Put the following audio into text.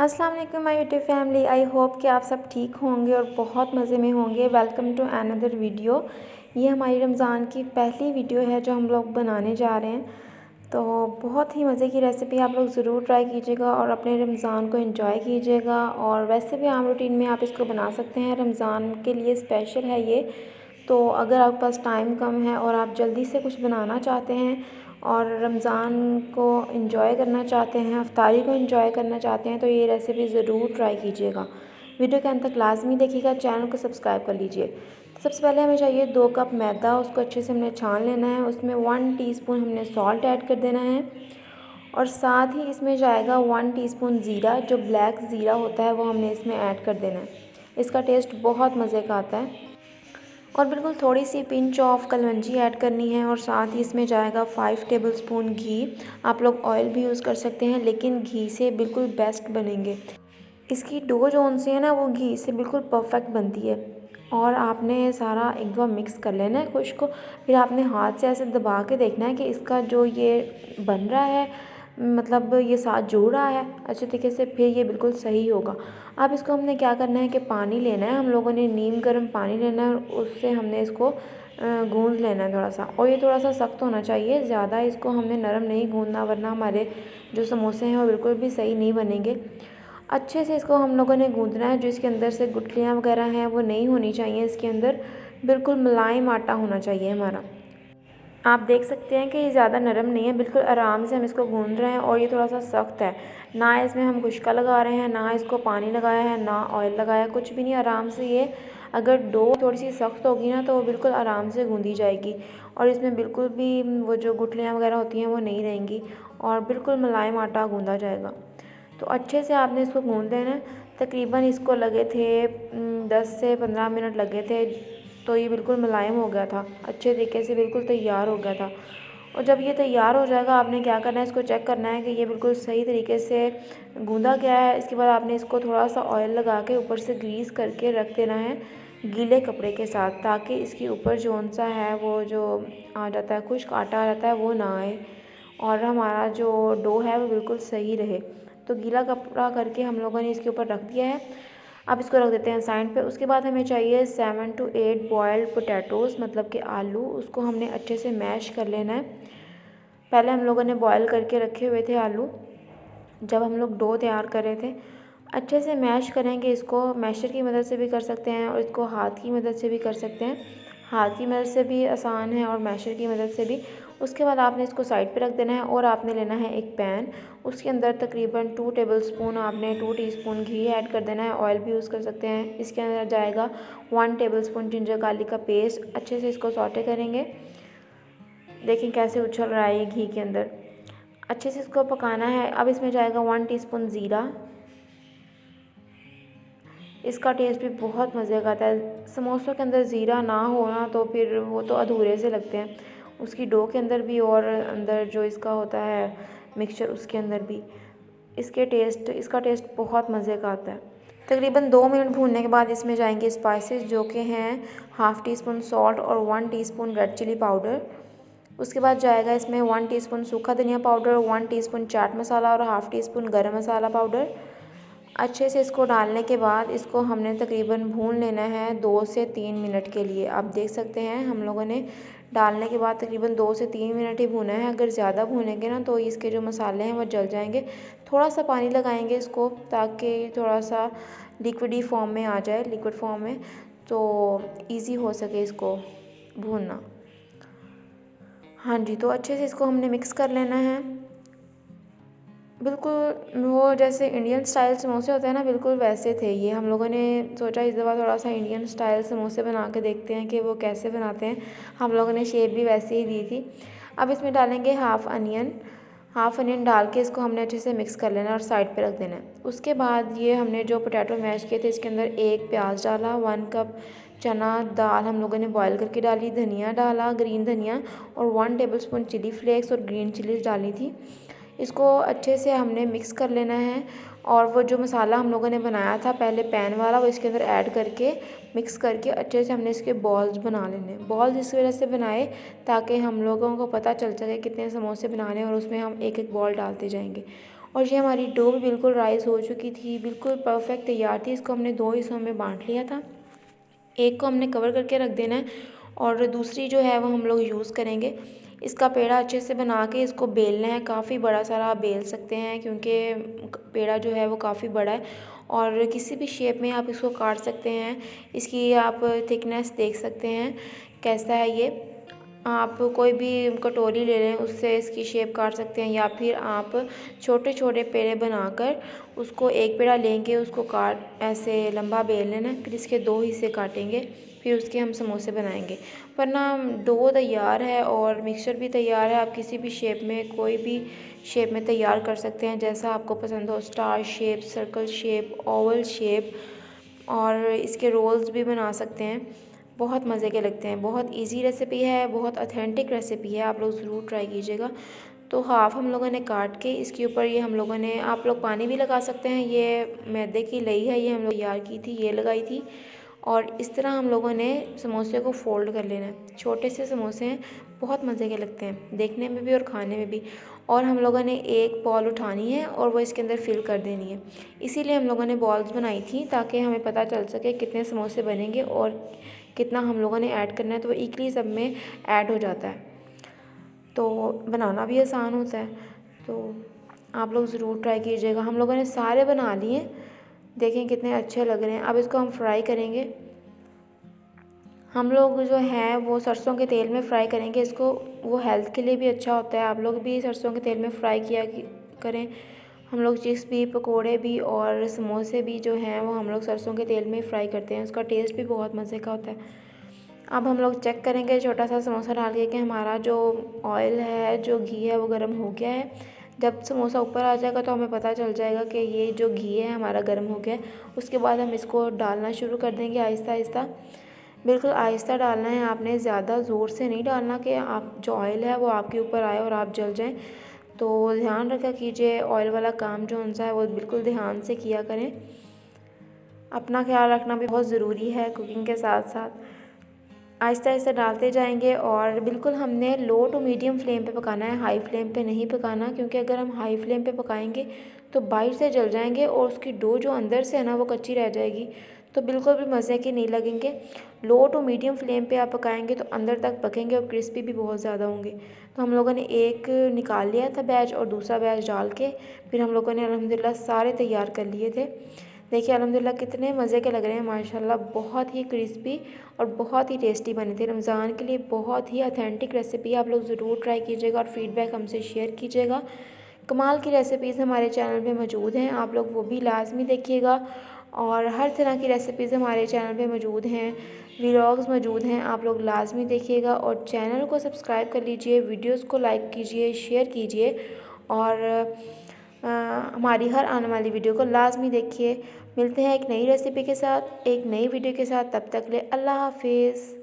अस्सलाम वालेकुम my YouTube family. I hope कि आप सब ठीक होंगे और बहुत मज़े में होंगे। Welcome to another video. ये हमारी रमज़ान की पहली वीडियो है जो हम लोग बनाने जा रहे हैं। तो बहुत ही मज़े की रेसिपी आप लोग ज़रूर ट्राई कीजिएगा और अपने रमज़ान को एंजॉय कीजिएगा। और वैसे भी आम रूटीन में आप इसको बना सकते हैं, रमज़ान के लिए स्पेशल है ये। तो अगर आपके पास टाइम कम है और आप जल्दी से कुछ बनाना चाहते हैं और रमज़ान को एंजॉय करना चाहते हैं, अफ्तारी को एंजॉय करना चाहते हैं, तो ये रेसिपी ज़रूर ट्राई कीजिएगा। वीडियो के अंत तक लाजमी देखिएगा, चैनल को सब्सक्राइब कर लीजिए। तो सबसे पहले हमें चाहिए 2 कप मैदा, उसको अच्छे से हमने छान लेना है। उसमें 1 टीस्पून हमने सॉल्ट ऐड कर देना है और साथ ही इसमें जाएगा 1 टीस्पून ज़ीरा, जो ब्लैक ज़ीरा होता है वो हमने इसमें ऐड कर देना है। इसका टेस्ट बहुत मज़े का आता है। और बिल्कुल थोड़ी सी पिंच ऑफ कलवंजी ऐड करनी है और साथ ही इसमें जाएगा 5 टेबलस्पून घी। आप लोग ऑयल भी यूज़ कर सकते हैं, लेकिन घी से बिल्कुल बेस्ट बनेंगे। इसकी डो जो सी है ना, वो घी से बिल्कुल परफेक्ट बनती है। और आपने सारा एक दफ़ा मिक्स कर लेना है कुछ को। फिर आपने हाथ से ऐसे दबा के देखना है कि इसका जो ये बन रहा है, मतलब ये साथ जुड़ रहा है अच्छे तरीके से, फिर ये बिल्कुल सही होगा। अब इसको हमने क्या करना है कि पानी लेना है, हम लोगों ने नीम गर्म पानी लेना है और उससे हमने इसको गूंद लेना है थोड़ा सा। और ये थोड़ा सा सख्त होना चाहिए, ज़्यादा इसको हमने नरम नहीं गूंदना, वरना हमारे जो समोसे हैं वो बिल्कुल भी सही नहीं बनेंगे। अच्छे से इसको हम लोगों ने गूंदना है। जो इसके अंदर से गुठलियाँ वगैरह हैं वो नहीं होनी चाहिए इसके अंदर, बिल्कुल मुलायम आटा होना चाहिए हमारा। आप देख सकते हैं कि ये ज़्यादा नरम नहीं है, बिल्कुल आराम से हम इसको गूंद रहे हैं। और ये थोड़ा सा सख्त है, ना इसमें हम खुशका लगा रहे हैं, ना इसको पानी लगाया है, ना ऑयल लगाया, कुछ भी नहीं। आराम से ये, अगर डो थोड़ी सी सख्त होगी ना तो वो बिल्कुल आराम से गूंदी जाएगी और इसमें बिल्कुल भी वो जो गुठलियाँ वगैरह होती हैं वो नहीं रहेंगी और बिल्कुल मुलायम आटा गूंदा जाएगा। तो अच्छे से आपने इसको गूंद देना है। तकरीबन इसको लगे थे 10 से 15 मिनट लगे थे। तो ये बिल्कुल मुलायम हो गया था, अच्छे तरीके से बिल्कुल तैयार हो गया था। और जब ये तैयार हो जाएगा, आपने क्या करना है, इसको चेक करना है कि ये बिल्कुल सही तरीके से गूंदा गया है। इसके बाद आपने इसको थोड़ा सा ऑयल लगा के ऊपर से ग्रीस करके रख देना है गीले कपड़े के साथ, ताकि इसके ऊपर जो सा है वो जो आ जाता है, खुश्क आटा आ जाता है, वो ना आए और हमारा जो डो है वो बिल्कुल सही रहे। तो गीला कपड़ा करके हम लोगों ने इसके ऊपर रख दिया है। अब इसको रख देते हैं साइड पे। उसके बाद हमें चाहिए 7 to 8 बॉयल्ड पोटैटोज़, मतलब कि आलू। उसको हमने अच्छे से मैश कर लेना है। पहले हम लोगों ने बॉयल करके रखे हुए थे आलू, जब हम लोग डो तैयार कर रहे थे। अच्छे से मैश करेंगे इसको, मैशर की मदद से भी कर सकते हैं और इसको हाथ की मदद से भी कर सकते हैं। हाथ की मदद से भी आसान है और मैशर की मदद से भी। उसके बाद आपने इसको साइड पे रख देना है और आपने लेना है एक पैन। उसके अंदर तकरीबन 2 टेबलस्पून आपने 2 टीस्पून घी ऐड कर देना है, ऑयल भी यूज़ कर सकते हैं। इसके अंदर जाएगा 1 टेबलस्पून जिंजर गार्लिक का पेस्ट। अच्छे से इसको सौटे करेंगे। देखें कैसे उछल रहा है ये घी के अंदर, अच्छे से इसको पकाना है। अब इसमें जाएगा 1 टीस्पून ज़ीरा। इसका टेस्ट भी बहुत मज़े का आता है। समोसों के अंदर ज़ीरा ना होना तो फिर वो तो अधूरे से लगते हैं, उसकी डो के अंदर भी और अंदर जो इसका होता है मिक्सचर उसके अंदर भी। इसका टेस्ट बहुत मज़े का आता है। तकरीबन 2 मिनट भूनने के बाद इसमें जाएंगे स्पाइसेस, जो कि हैं हाफ़ टी स्पून सॉल्ट और 1 टीस्पून रेड चिली पाउडर। उसके बाद जाएगा इसमें 1 टीस्पून सूखा धनिया पाउडर, 1 टीस्पून चाट मसाला और हाफ़ टी स्पून गरम मसाला पाउडर। अच्छे से इसको डालने के बाद इसको हमने तकरीबन भून लेना है 2 से 3 मिनट के लिए। आप देख सकते हैं हम लोगों ने डालने के बाद तकरीबन 2 से 3 मिनट ही भूना है। अगर ज़्यादा भूनेंगे ना तो इसके जो मसाले हैं वो जल जाएंगे। थोड़ा सा पानी लगाएंगे इसको, ताकि थोड़ा सा लिक्विडी फॉर्म में आ जाए, लिक्विड फॉर्म में, तो ईज़ी हो सके इसको भूनना। हाँ जी, तो अच्छे से इसको हमने मिक्स कर लेना है। बिल्कुल वो जैसे इंडियन स्टाइल समोसे होते हैं ना, बिल्कुल वैसे थे ये। हम लोगों ने सोचा इस दफ़ा थोड़ा सा इंडियन स्टाइल समोसे बना के देखते हैं कि वो कैसे बनाते हैं। हम लोगों ने शेप भी वैसे ही दी थी। अब इसमें डालेंगे हाफ़ अनियन डाल के इसको हमने अच्छे से मिक्स कर लेना है और साइड पे रख देना है। उसके बाद ये हमने जो पोटैटो मैश किए थे, इसके अंदर 1 प्याज डाला, 1 कप चना दाल हम लोगों ने बॉयल करके डाली, धनिया डाला, ग्रीन धनिया, और 1 टेबलस्पून चिली फ्लेक्स और ग्रीन चिलीज़ डाली थी। इसको अच्छे से हमने मिक्स कर लेना है और वो जो मसाला हम लोगों ने बनाया था पहले पैन वाला, वो इसके अंदर ऐड करके मिक्स करके अच्छे से हमने इसके बॉल्स बना लेने। बॉल्स इस वजह से बनाए ताकि हम लोगों को पता चल सके कितने समोसे बनाने हैं और उसमें हम एक एक बॉल डालते जाएंगे। और ये हमारी डो भी बिल्कुल राइस हो चुकी थी, बिल्कुल परफेक्ट तैयार थी। इसको हमने 2 हिस्सों में बांट लिया था। एक को हमने कवर करके रख देना है और दूसरी जो है वो हम लोग यूज़ करेंगे। इसका पेड़ा अच्छे से बना के इसको बेलना है। काफ़ी बड़ा सारा आप बेल सकते हैं क्योंकि पेड़ा जो है वो काफ़ी बड़ा है और किसी भी शेप में आप इसको काट सकते हैं। इसकी आप थिकनेस देख सकते हैं कैसा है ये। आप कोई भी कटोरी ले लें, उससे इसकी शेप काट सकते हैं या फिर आप छोटे छोटे पेड़े बनाकर उसको एक पेड़ा लेंगे, उसको काट ऐसे लंबा बेल लेना, फिर इसके 2 हिस्से काटेंगे, फिर उसके हम समोसे बनाएंगे। वरना डो तैयार है और मिक्सचर भी तैयार है। आप किसी भी शेप में, कोई भी शेप में तैयार कर सकते हैं जैसा आपको पसंद हो। Star shape, circle shape, Oval shape, और इसके रोल्स भी बना सकते हैं। बहुत मज़े के लगते हैं। बहुत इजी रेसिपी है, बहुत ऑथेंटिक रेसिपी है। आप लोग ज़रूर ट्राई कीजिएगा। तो हाफ़ हम लोगों ने काट के इसके ऊपर ये हम लोगों ने, आप लोग पानी भी लगा सकते हैं। ये मैदे की लई है, ये हम लोग तैयार की थी, ये लगाई थी। और इस तरह हम लोगों ने समोसे को फ़ोल्ड कर लेना है। छोटे से समोसे हैं, बहुत मज़े के लगते हैं देखने में भी और खाने में भी। और हम लोगों ने एक बॉल उठानी है और वो इसके अंदर फिल कर देनी है। इसीलिए हम लोगों ने बॉल्स बनाई थी ताकि हमें पता चल सके कितने समोसे बनेंगे और कितना हम लोगों ने ऐड करना है, तो वो इक्वली सब में ऐड हो जाता है। तो बनाना भी आसान होता है। तो आप लोग ज़रूर ट्राई कीजिएगा। हम लोगों ने सारे बना लिए, देखें कितने अच्छे लग रहे हैं। अब इसको हम फ्राई करेंगे। हम लोग जो है वो सरसों के तेल में फ्राई करेंगे इसको, वो हेल्थ के लिए भी अच्छा होता है। आप लोग भी सरसों के तेल में फ्राई किया करें। हम लोग चिप्स भी, पकोड़े भी और समोसे भी जो हैं वो हम लोग सरसों के तेल में फ्राई करते हैं। उसका टेस्ट भी बहुत मज़े का होता है। अब हम लोग चेक करेंगे छोटा सा समोसा डाल के कि हमारा जो ऑयल है, जो घी है, वो गर्म हो गया है। जब समोसा ऊपर आ जाएगा तो हमें पता चल जाएगा कि ये जो घी है हमारा गर्म हो गया है। उसके बाद हम इसको डालना शुरू कर देंगे आहिस्ता आहिस्ता। बिल्कुल आहिस्ता डालना है आपने, ज़्यादा ज़ोर से नहीं डालना कि आप जो ऑयल है वो आपके ऊपर आए और आप जल जाएं। तो ध्यान रखा कीजिए, ऑयल वाला काम जो उनसा है वो बिल्कुल ध्यान से किया करें। अपना ख्याल रखना भी बहुत ज़रूरी है कुकिंग के साथ साथ। आहिस्ता आहिस्ता डालते जाएंगे और बिल्कुल हमने लो टू मीडियम फ्लेम पे पकाना है, हाई फ्लेम पे नहीं पकाना, क्योंकि अगर हम हाई फ्लेम पे पकाएंगे तो बाहर से जल जाएंगे और उसकी डो जो अंदर से है ना वो कच्ची रह जाएगी, तो बिल्कुल भी मज़े के नहीं लगेंगे। लो टू मीडियम फ्लेम पे आप पकाएंगे तो अंदर तक पकेंगे और क्रिस्पी भी बहुत ज़्यादा होंगे। तो हम लोगों ने एक निकाल लिया था बैच और दूसरा बैच डाल के फिर हम लोगों ने अल्हम्दुलिल्लाह सारे तैयार कर लिए थे। देखिए अल्हम्दुलिल्लाह कितने मज़े के लग रहे हैं माशाल्लाह। बहुत ही क्रिस्पी और बहुत ही टेस्टी बने थे। रमज़ान के लिए बहुत ही ऑथेंटिक रेसिपी, आप लोग ज़रूर ट्राई कीजिएगा और फ़ीडबैक हमसे शेयर कीजिएगा। कमाल की रेसिपीज़ हमारे चैनल पे मौजूद हैं, आप लोग वो भी लाजमी देखिएगा। और हर तरह की रेसिपीज़ हमारे चैनल पे मौजूद हैं, व्लॉग्स मौजूद हैं, आप लोग लाजमी देखिएगा। और चैनल को सब्सक्राइब कर लीजिए, वीडियोज़ को लाइक कीजिए, शेयर कीजिए और हमारी हर आने वाली वीडियो को लाजमी देखिए। मिलते हैं एक नई रेसिपी के साथ, एक नई वीडियो के साथ। तब तक ले अल्लाह हाफिज़।